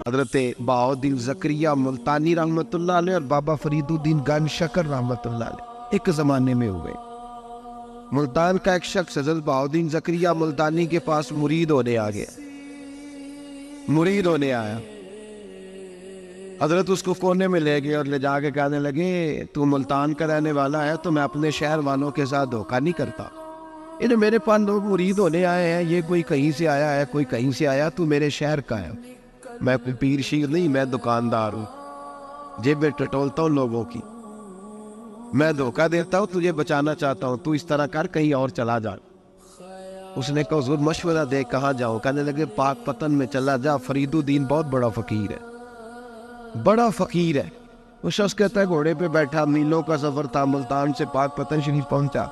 حضرت بہاؤالدین زکریہ ملتانی رحمۃ اللہ علیہ اور بابا فرید الدین گنج شکر رحمۃ اللہ علیہ ایک زمانے میں ہوئے۔ ملتان کا ایک شخص حضرت بہاؤالدین زکریہ ملتانی کے پاس مرید ہونے آیا۔ حضرت اس کو کونے میں لے گئے اور لے جا کے کہنے لگے تو ملتان کا رہنے والا ہے تو میں اپنے شہر والوں کے ساتھ دھوکہ نہیں کرتا۔ میرے پاس لوگ مرید ہونے آئے ہیں، یہ کوئی کہیں سے آیا ہے، کوئی کہیں سے آیا، تو میرے شہر کا ہے، میں کوئی پیر شیر نہیں، میں دکاندار ہوں، جیبیں ٹٹولتا ہوں لوگوں کی، میں دھوکہ دیتا ہوں، تجھے بچانا چاہتا ہوں، تو اس طرح کر کہیں اور چلا جا۔ اس نے کہا حضور مشورہ دے کہاں جاؤں؟ کہنے لگے پاک پتن میں چلا جا، فرید الدین بہت بڑا فقیر ہے۔ وہ شخص کہتا ہے گھوڑے پہ بیٹھا، میلوں کا سفر تھا، ملتان سے پاک پتن شریف پہنچا،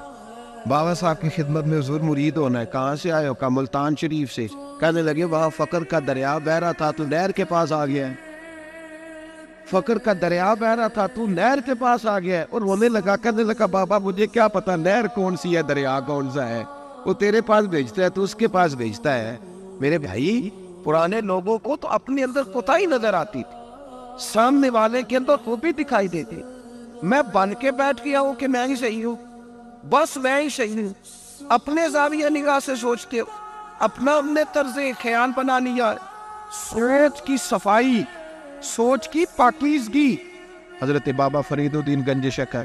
بابا صاحب کی خدمت میں حضور مرید ہونا ہے۔ کہاں سے آئے ہو؟ کہا ملتان شریف سے۔ کہنے لگے وہاں فقر کا دریا بہ رہا تھا، تو نہر کے پاس آ گیا ہے، فقر کا دریا بہ رہا تھا، تو نہر کے پاس آ گیا ہے۔ اور رونے لگا، کہنے لگا بابا مجھے کیا پتا نہر کون سی ہے، دریا کون سا ہے، وہ تیرے پاس بھیجتا ہے تو اس کے پاس بھیجتا ہے۔ میرے بھائی پرانے لوگوں کو تو اپنے اندر کوتاہی نظر آتی تھی، سامنے والے کے اندر خوبی دکھائی دیتی۔ میں بن کے بیٹھ گیا ہوں کہ میں ہی صحیح ہوں، بس میں ہی صحیح ہوں، اپنے زاویہ نگاہ سے سوچتے ہو، اپنا ہم نے طرز خیال بنا لیا، سوچ کی صفائی، سوچ کی پاکیزگی۔ حضرت بابا فرید الدین گنج شکر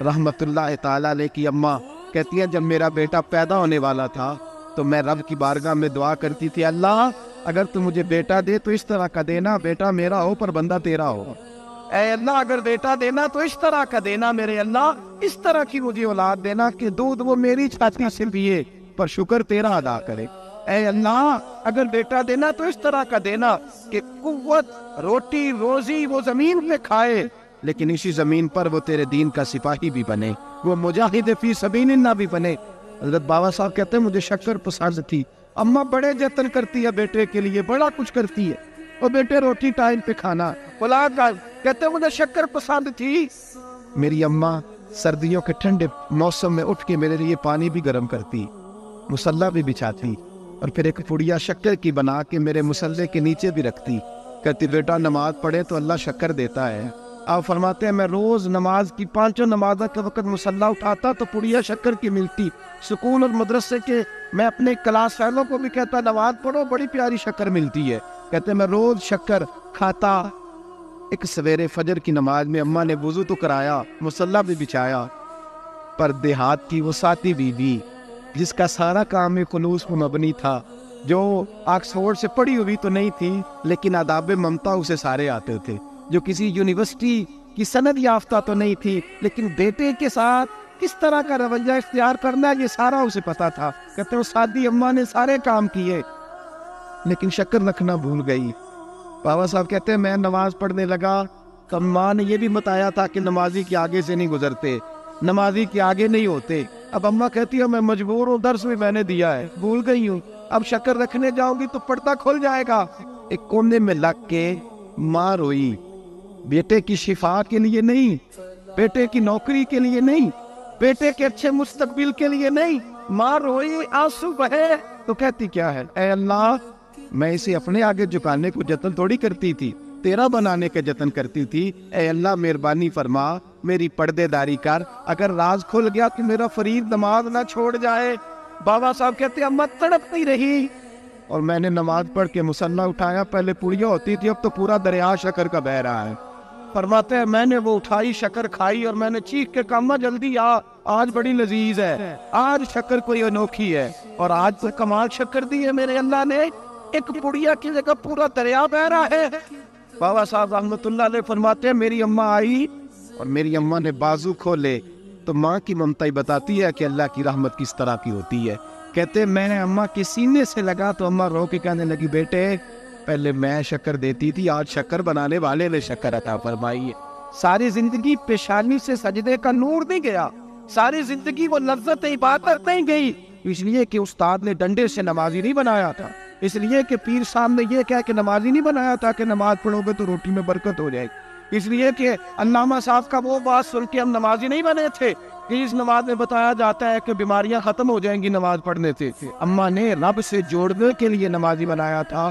رحمت اللہ تعالیٰ علیہ کی اماں کہتی ہیں جب میرا بیٹا پیدا ہونے والا تھا تو میں رب کی بارگاہ میں دعا کرتی تھی، اللہ اگر تو مجھے بیٹا دے تو اس طرح کا دینا بیٹا میرا ہو پر بندہ تیرا ہو، اے اللہ اگر بیٹا دینا تو اس طرح کا دینا، میرے اللہ اس طرح کی مجھے اولاد دینا کہ دودھ وہ میری چھاتی سے پیے پر شکر تیرا ادا کرے، اے اللہ اگر بیٹا دینا تو اس طرح کا دینا کہ قوت روٹی روزی وہ زمین پہ کھائے لیکن اسی زمین پر وہ تیرے دین کا سپاہی بھی بنے، وہ مجاہد فی سبیل اللہ بھی بنے۔ حضرت بابا صاحب کہتے ہیں مجھے شکر پسند تھی، اماں بڑے جتن کرتی ہے بیٹے کے لیے، بڑا کچھ کرتی ہے، اور بیٹے روٹی ٹائم پہ کھانا، اولاد کا کہتے ہیں مجھے شکر پسند تھی۔ میری اماں سردیوں کے ٹھنڈے موسم میں اٹھ کے میرے لیے پانی بھی گرم کرتی، مصلی بھی بچھاتی، اور پھر ایک پڑیا شکر کی بنا کے میرے مصلی کے نیچے بھی رکھتی، کہتی بیٹا نماز پڑھے تو اللہ شکر دیتا ہے۔ آپ فرماتے ہیں میں روز نماز کی 5 نمازوں کے وقت مصلی اٹھاتا تو پڑیا شکر کی ملتی، سکون اور مدرسے کے میں اپنے کلاس فیلوں کو بھی کہتا نماز پڑھو بڑی پیاری شکر ملتی ہے، کہتے میں روز شکر کھاتا۔ ایک سویرے فجر کی نماز میں اماں نے وضو تو کرایا، مصلی بھی بچھایا، پر دیہات کی وہ ساتھی بیوی جس کا سارا کام خلوص پر مبنی تھا، جو آکسفورڈ سے پڑھی ہوئی تو نہیں تھی لیکن آداب ممتا اسے سارے آتے تھے، جو کسی یونیورسٹی کی سند یافتہ تو نہیں تھی لیکن بیٹے کے ساتھ کس طرح کا رویہ اختیار کرنا ہے یہ سارا اسے پتا تھا، کہتے ہیں سادی اماں نے سارے کام کیے لیکن شکر رکھنا بھول گئی۔ بابا صاحب کہتے ہیں میں نماز پڑھنے لگا تو ماں نے یہ بھی بتایا تھا کہ نمازی کے آگے سے نہیں گزرتے، نمازی کے آگے نہیں ہوتے۔ اب اماں کہتی ہے میں مجبور ہوں، درس بھی میں نے دیا ہے، بھول گئی ہوں، اب شکر رکھنے جاؤں گی تو پردہ کھل جائے گا۔ ایک کونے میں لگ کے ماں روئی، بیٹے کی شفا کے لیے نہیں، بیٹے کی نوکری کے لیے نہیں، بیٹے کے اچھے مستقبل کے لیے نہیں، ماں روئی، آنسو بہے تو کہتی کیا ہے، اے اللہ میں اسے اپنے آگے جھکانے کو جتن تھوڑی کرتی تھی، تیرا بنانے کے جتن کرتی تھی، اے اللہ مہربانی فرما میری پردے داری کر، اگر راز کھل گیا تو میرا فرید نماز نہ چھوڑ جائے۔ بابا صاحب کہتے ہیں اماں تڑپتی رہی اور میں نے نماز پڑھ کے مصلی اٹھایا، پہلے پڑیا ہوتی تھی اب تو پورا دریا شکر کا بہ رہا ہے۔ فرماتے ہیں میں نے وہ اٹھائی شکر کھائی اور میں نے چیخ کے کہا اماں جلدی آ، آج بڑی لذیذ ہے، آج شکر کوئی انوکھی ہے، اور آج تو کمال شکر دی ہے میرے اللہ نے، ایک پڑیا کی جگہ پورا دریا بہ رہا ہے۔ بابا صاحب رحمت اللہ علیہ فرماتے ہیں میری اماں آئی اور میری اماں نے بازو کھولے تو ماں کی ممتا ہی بتاتی ہے کہ اللہ کی رحمت کس طرح کی ہوتی ہے۔ کہتے ہیں میں نے اماں کے سینے سے لگا تو اماں رو کے کہنے لگی بیٹے پہلے میں شکر دیتی تھی، آج شکر بنانے والے نے شکر عطا فرمائی ہے۔ ساری زندگی پیشانی سے سجدے کا نور نہیں گیا، ساری زندگی وہ لذت عبادت نہیں گئی، اس لیے کہ استاد نے ڈنڈے سے نمازی نہیں بنایا تھا، اس لیے کہ پیر صاحب نے یہ کہا کہ نمازی نہیں بنایا تھا کہ نماز پڑھو گے تو روٹی میں برکت ہو جائے گی، اس لیے کہ علامہ صاحب کا وہ بات سن کے ہم نمازی نہیں بنے تھے کہ اس نماز میں بتایا جاتا ہے کہ بیماریاں ختم ہو جائیں گی نماز پڑھنے سے۔ اماں نے رب سے جوڑنے کے لیے نمازی بنایا تھا،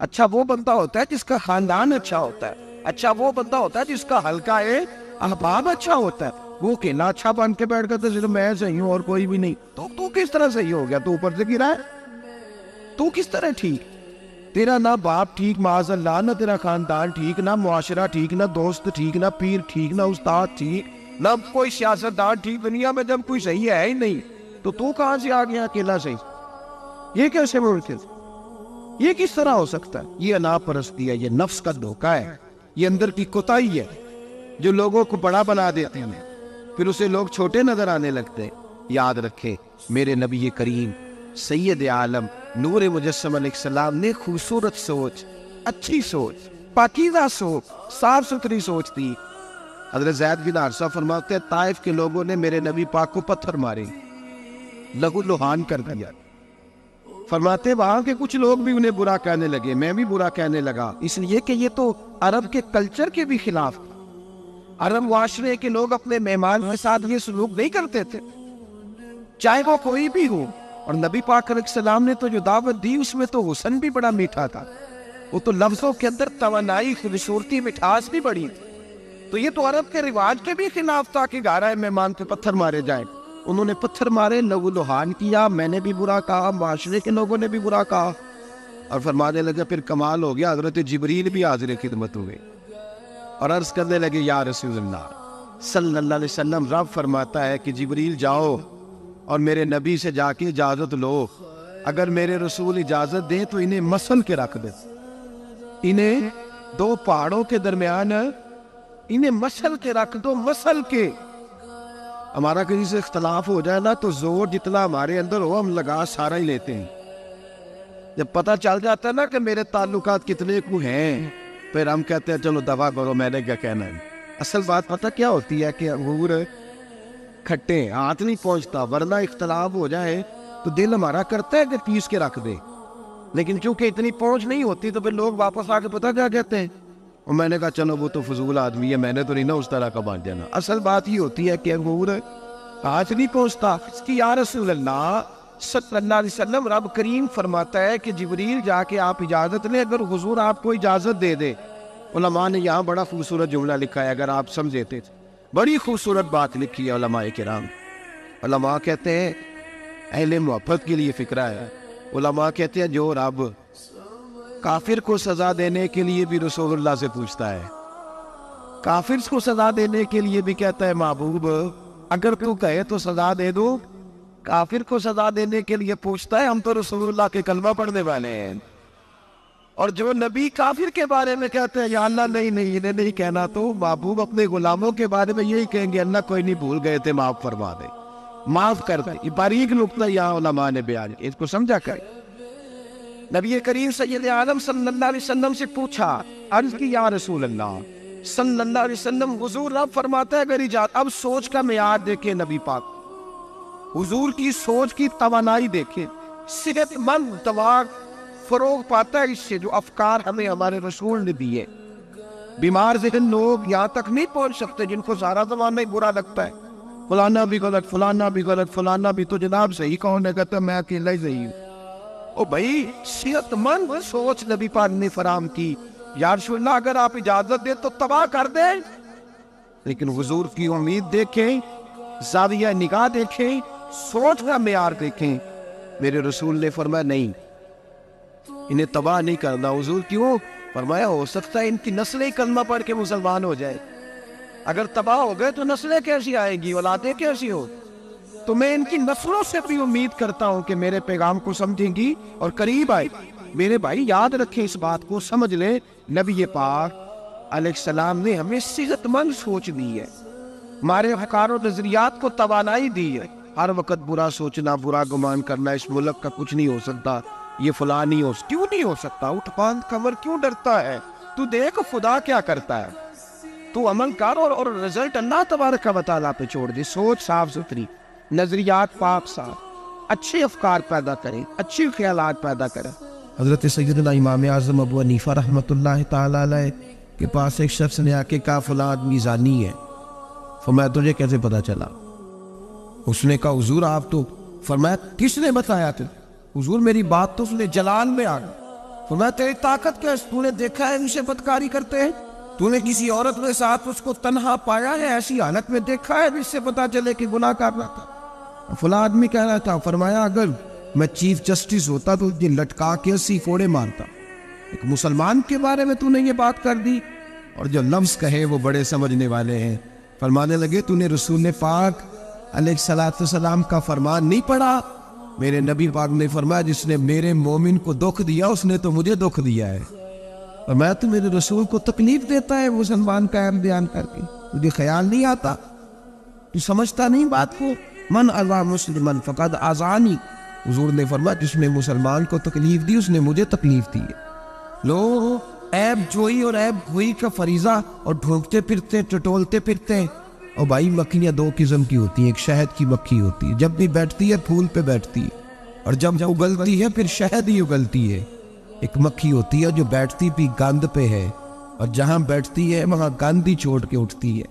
اچھا وہ بندہ ہوتا ہے جس کا خاندان اچھا ہوتا ہے، اچھا وہ بندہ ہوتا ہے جس کا حلقہ احباب اچھا ہوتا ہے۔ وہ اکیلا اچھا بن کے بیٹھ کر تو صرف میں صحیح ہوں اور کوئی بھی نہیں، تو کس طرح صحیح ہو گیا؟ تو اوپر سے گرا ہے، تو کس طرح ٹھیک؟ تیرا نہ باپ ٹھیک معاذ اللہ، نہ تیرا خاندان ٹھیک، نہ معاشرہ ٹھیک، نہ دوست ٹھیک، نہ پیر ٹھیک، نہ استاد ٹھیک، نہ کوئی سیاستدان ٹھیک، دنیا میں جب کوئی صحیح ہے ہی نہیں تو کہاں سے آ گیا اکیلا صحیح؟ یہ کیسے ممکن؟ یہ کس طرح ہو سکتا ہے؟ یہ انا پرستی ہے، یہ نفس کا دھوکہ ہے، یہ اندر کی کوتاہی ہے جو لوگوں کو بڑا بنا دیتے ہیں، پھر اسے لوگ چھوٹے نظر آنے لگتے ہیں۔ یاد رکھیں میرے نبی کریم سید عالم نور مجسم علیہ السلام نے خوبصورت سوچ، اچھی سوچ، پاکیزہ سوچ، صاف ستھری سوچ تھی۔ حضرت زید بن حارثہ فرماتے ہیں طائف کے لوگوں نے میرے نبی پاک کو پتھر مارے، لہو لہان کر دیا۔ فرماتے وہاں کے کچھ لوگ بھی انہیں برا کہنے لگے، میں بھی برا کہنے لگا، اس لیے کہ یہ تو عرب کے کلچر کے بھی خلاف تھا۔ عرب معاشرے کے لوگ اپنے مہمان کے ساتھ یہ سلوک نہیں کرتے تھے، چاہے وہ کوئی بھی ہو۔ اور نبی پاک علیہ السلام نے تو جو دعوت دی اس میں تو حسن بھی بڑا میٹھا تھا، وہ تو لفظوں کے اندر توانائی، خوبصورتی، مٹھاس بھی بڑی تھی۔ تو یہ تو عرب کے رواج کے بھی خلاف تھا کہ گھر آئے مہمان پہ پتھر مارے جائیں۔ انہوں نے پتھر مارے، لہو لہان کیا، میں نے بھی برا کہا، معاشرے کے لوگوں نے بھی برا کہا، اور فرمانے لگے پھر کمال ہو گیا، حضرت جبریل بھی حاضر خدمت ہوئے اور عرض کرنے لگے یا رسول اللہ صلی اللہ علیہ وسلم، رب فرماتا ہے کہ جبریل جاؤ اور میرے نبی سے جا کے اجازت لو، اگر میرے رسول اجازت دیں تو انہیں مسل کے رکھ دیں، انہیں دو پہاڑوں کے درمیان انہیں مسل کے رکھ دو، مسل کے۔ ہمارا کسی سے اختلاف ہو جائے نا تو زور جتنا ہمارے اندر ہو ہم لگا سارا ہی لیتے ہیں، جب پتہ چل جاتا ہے نا کہ میرے تعلقات کتنے کو ہیں پھر ہم کہتے ہیں چلو دفع کرو، میں نے کیا کہنا ہے۔ اصل بات پتہ کیا ہوتی ہے کہ انگور کھٹے ہاتھ نہیں پہنچتا، ورنہ اختلاف ہو جائے تو دل ہمارا کرتا ہے کہ پیس کے رکھ دے، لیکن چونکہ اتنی پہنچ نہیں ہوتی تو پھر لوگ واپس آ کے پتہ کیا کہتے ہیں، اور میں نے کہا چلو وہ تو فضول آدمی ہے، میں نے تو نہیں نا اس طرح کا بان جانا۔ اصل بات یہ ہوتی ہے کہ انگور ہاتھ نہیں پہنچتا۔ اس کی یا رسول اللہ صلی اللہ علیہ وسلم، رب کریم فرماتا ہے کہ جبریل جا کے آپ اجازت لیں، اگر حضور آپ کو اجازت دے دے۔ علماء نے یہاں بڑا خوبصورت جملہ لکھا ہے، اگر آپ سمجھتے تھے، بڑی خوبصورت بات لکھی ہے علماء کرام۔ علماء کہتے ہیں اہل محبت کے لیے فکرہ ہے، علماء کہتے ہیں جو رب کافر کو سزا دینے کے لیے بھی رسول اللہ سے پوچھتا ہے، کافر کو سزا دینے کے لیے بھی کہتا ہے محبوب اگر تو کہے تو سزا دے دو، کافر کو سزا دینے کے لیے پوچھتا ہے، ہم تو رسول اللہ کے کلمہ پڑھنے والے ہیں۔ اور جو نبی کافر کے بارے میں کہتے ہیں یا اللہ نہیں انہیں نہیں کہنا، تو محبوب اپنے غلاموں کے بارے میں یہی کہیں گے اللہ کوئی نہیں، بھول گئے تھے، معاف فرما دے، معاف کر دے۔ یہ باریک نقطہ یہاں علماء نے بیان، اس کو سمجھا کر نبی کریم سید عالم صلی اللہ علیہ وسلم سے پوچھا، عرض کی یا رسول اللہ صلی اللہ علیہ وسلم، حضور رب فرماتا ہے اگر اجازت۔ اب سوچ کا معیار دیکھیں نبی پاک، حضور کی سوچ کی توانائی دیکھیں، صحت مند دماغ فروغ پاتا ہے اس سے، جو افکار ہمیں ہمارے رسول نے دیے۔ بیمار ذہن لوگ یہاں تک نہیں پہنچ سکتے جن کو سارا زمانہ ہی برا لگتا ہے، فلانا بھی غلط، فلانا بھی غلط، فلانا بھی، تو جناب صحیح کون ہے؟ کہتا میں اکیلا ہی صحیح ہوں۔ او بھائی صحت مند سوچ نبی پاک نے فراہم کی، یا رسول اللہ اگر آپ اجازت دیں تو تباہ کر دیں، لیکن حضور کی امید دیکھیں، زاویہ نگاہ دیکھیں، سوچ کا معیار دیکھیں۔ میرے رسول نے فرمایا نہیں، انہیں تباہ نہیں کرنا۔ حضور کیوں؟ فرمایا ہو سکتا ہے ان کی نسلیں کلمہ پڑھ کے مسلمان ہو جائے، اگر تباہ ہو گئے تو نسلیں کیسی آئیں گی، اولادیں کیسی ہو؟ تو میں ان کی نسلوں سے بھی امید کرتا ہوں کہ میرے پیغام کو سمجھیں گی اور قریب آئے۔ میرے بھائی یاد رکھیں اس بات کو، سمجھ لیں نبی پاک علیہ السلام نے ہمیں صحت مند سوچ دی ہے، ہمارے افکار و نظریات کو توانائی دی ہے۔ ہر وقت برا سوچنا، برا گمان کرنا، اس ملک کا کچھ نہیں ہو سکتا، یہ فلاں نہیں ہو، کیوں نہیں ہو سکتا؟ اٹھ باندھ کمر کیوں ڈرتا ہے؟ تو دیکھ خدا کیا کرتا ہے، تو عمل کر اور رزلٹ اللہ تبارک و تعالیٰ پہ چھوڑ دے۔ سوچ صاف ستھری، نظریات پاک صاف، اچھے افکار پیدا کریں، اچھے خیالات پیدا کریں۔ حضرت سیدنا امام اعظم ابو حنیفہ رحمۃ اللہ تعالیٰ علیہ کے پاس ایک شخص نے آ کے کہا فلاں آدمی زانی ہے۔ فرمایا تجھے کیسے پتا چلا؟ اس نے کہا حضور آپ تو، فرمایا کس نے بتایا تھے؟ حضور میری بات تو سنے، جلال میں آ گیا، فرمایا تیری طاقت کیا ہے؟ تو نے دیکھا ہے اسے بدکاری کرتے ہیں؟ تو نے کسی عورت کے ساتھ اس کو تنہا پایا ہے؟ ایسی حالت میں دیکھا ہے جس سے پتا چلے کہ گناہ کر رہا تھا؟ فلاں آدمی کہہ رہا تھا، فرمایا اگر میں چیف جسٹس ہوتا تو یہ لٹکا کے 80 کوڑے مارتا۔ ایک مسلمان کے بارے میں تو نے یہ بات کر دی، اور جو لفظ کہے وہ بڑے سمجھنے والے ہیں۔ فرمانے لگے تو نے رسول پاک علیہ السلام کا فرمان نہیں پڑھا؟ میرے نبی پاک نے فرمایا جس نے میرے مومن کو دکھ دیا اس نے تو مجھے دکھ دیا ہے۔ اور میں تو میرے رسول کو تکلیف دیتا ہے مسلمان کا عیب بیان کر کے، تجھے خیال نہیں آتا؟ تو سمجھتا نہیں بات کو؟ من اذا مسلمن فقد اذانی، حضور نے فرمایا جس نے مسلمان کو تکلیف دی اس نے مجھے تکلیف دی ہے۔ لوگ عیب جوئی اور عیب گوئی کا فریضہ اور ڈھونکتے پھرتے ٹٹولتے پھرتے ہیں۔ اور بھائی مکھیاں دو قسم کی ہوتی ہیں، ایک شہد کی مکھی ہوتی ہے، جب بھی بیٹھتی ہے پھول پہ بیٹھتی ہے، اور جب اگلتی ہے پھر شہد ہی اگلتی ہے۔ ایک مکھی ہوتی ہے جو بیٹھتی بھی گند پہ ہے، اور جہاں بیٹھتی ہے وہاں گند ہی چھوڑ کے اٹھتی ہے۔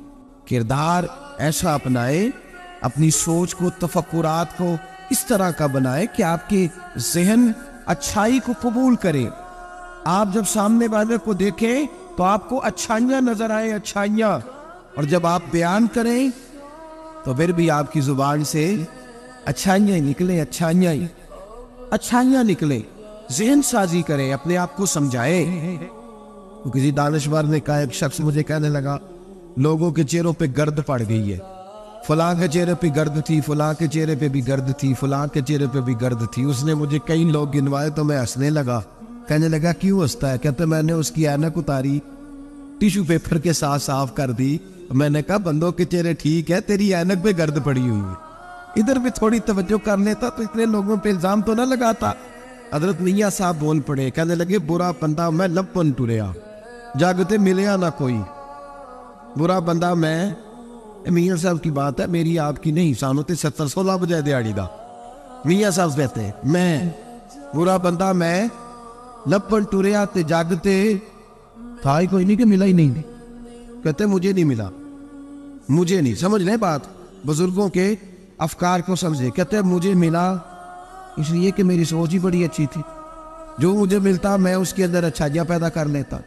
کردار ایسا اپنائے، اپنی سوچ کو تفکرات کو اس طرح کا بنائے کہ آپ کے ذہن اچھائی کو قبول کرے۔ آپ جب سامنے والے کو دیکھیں تو آپ کو اچھائیاں نظر آئیں، اچھائیاں، اور جب آپ بیان کریں تو پھر بھی آپ کی زبان سے اچھائیاں نکلیں، اچھائیاں نکلیں۔ ذہن سازی کریں، اپنے آپ کو سمجھائیں۔ کسی دانشور نے کہا، ایک شخص مجھے کہنے لگا لوگوں کے چہروں پہ گرد پڑ گئی ہے، فلاں کے چہرے پہ گرد تھی، فلاں کے چہرے پہ بھی گرد تھی، فلاں کے چہرے پہ بھی گرد تھی۔ اس نے مجھے کئی لوگ گنوائے تو میں ہنسنے لگا۔ کہنے لگا کیوں ہنستا ہے؟ کہتے میں نے اس کی اینک اتاری، ٹیشو پیپر کے ساتھ صاف کر دی۔ میں نے کہا بندوں کے چہرے ٹھیک ہے، تیری اینک پہ گرد پڑی ہوئی ہے، ادھر بھی تھوڑی توجہ کر لیتا تو اتنے لوگوں پہ الزام تو نہ لگاتا۔ حضرت میاں صاحب بول پڑے، کہنے لگے برا بندہ میں لپن ٹریا، جاگتے ملیا نہ کوئی۔ برا بندہ میں، میاں صاحب کی بات ہے، میری آپ کی نہیں، سانو تے 70-16 بجے دیہڑی دا۔ میاں صاحب کہتے ہیں میں برا بندہ میں لپن ٹریا تے جاگتے تھا ہی کوئی نہیں کہ ملا ہی نہیں۔ کہتے مجھے نہیں ملا، مجھے نہیں، سمجھ لیں بات، بزرگوں کے افکار کو سمجھے۔ کہتے مجھے ملا اس لیے کہ میری سوچ ہی بڑی اچھی تھی، جو مجھے ملتا میں اس کے اندر اچھائیاں پیدا کر لیتا۔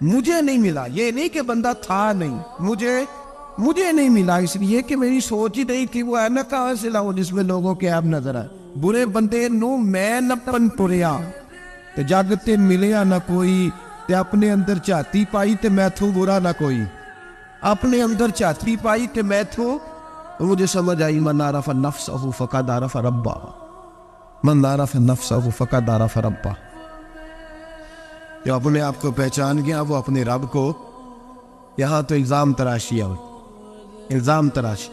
مجھے نہیں ملا، یہ نہیں کہ بندہ تھا نہیں، مجھے نہیں ملا اس لیے کہ میری سوچ ہی نہیں تھی۔ وہ ہے نا کہاں سے لاؤ جس میں لوگوں کے عیب نظر آئے۔ برے بندے نو میں لپن ٹریا تے جاگتے ملیا نہ کوئی، تے اپنے اندر چاہتی پائی تے میں تھوں برا نہ کوئی، اپنے اندر چاہتی پائی تے میں تھوں۔ مجھے سمجھ آئی من عرف نفسہ فقد عرف ربہ، من عرف نفسہ فقد عرف ربہ۔ جو اپنے آپ کو پہچان گیا وہ اپنے رب کو۔ یہاں تو الزام تراشی ہے، الزام تراشی۔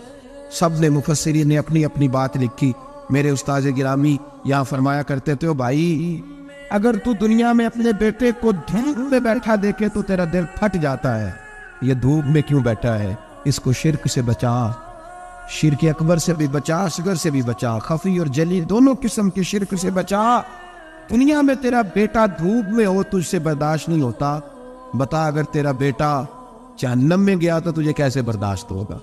سب نے مفسرین نے اپنی اپنی بات لکھی۔ میرے استاد گرامی یہاں فرمایا کرتے تھے، بھائی اگر تو دنیا میں اپنے بیٹے کو دھوپ میں بیٹھا دیکھے تو تیرا دل پھٹ جاتا ہے، یہ دھوپ میں کیوں بیٹھا ہے؟ اس کو شرک سے بچا، شرک اکبر سے بھی بچا، اصغر سے بھی بچا، خفی اور جلی دونوں قسم کے شرک سے بچا۔ دنیا میں تیرا بیٹا دھوپ میں ہو تجھ سے برداشت نہیں ہوتا، بتا اگر تیرا بیٹا جہنم میں گیا تو تجھے کیسے برداشت ہوگا؟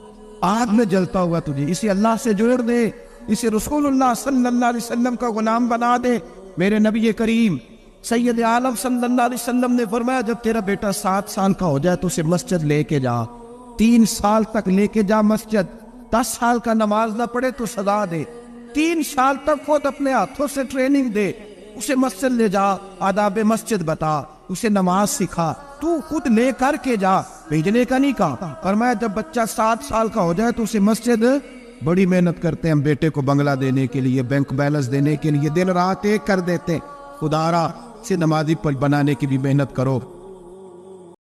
آگ میں جلتا ہوگا تجھے۔ اسے اللہ سے جوڑ دے، اسے رسول اللہ صلی اللہ علیہ وسلم کا غلام بنا دے۔ میرے نبی کریم سید عالم صلی اللہ علیہ وسلم نے فرمایا جب تیرا بیٹا 7 سال کا ہو جائے تو اسے مسجد لے کے جا، 3 سال تک لے کے جا مسجد، 10 سال کا نماز نہ پڑھے تو سزا دے، 3 سال تک خود اپنے ہاتھوں سے ٹریننگ دے، اسے مسجد لے جا، آداب مسجد بتا، اسے نماز سکھا، تو خود لے کر کے جا، بھیجنے کا نہیں کہا۔ فرمایا جب بچہ 7 سال کا ہو جائے تو اسے مسجد، بڑی محنت کرتے ہیں ہم بیٹے کو بنگلہ دینے کے لیے، بینک بیلنس دینے کے لیے، دن رات ایک کر دیتے، خدا را سے نمازی پر بنانے کی بھی محنت کرو۔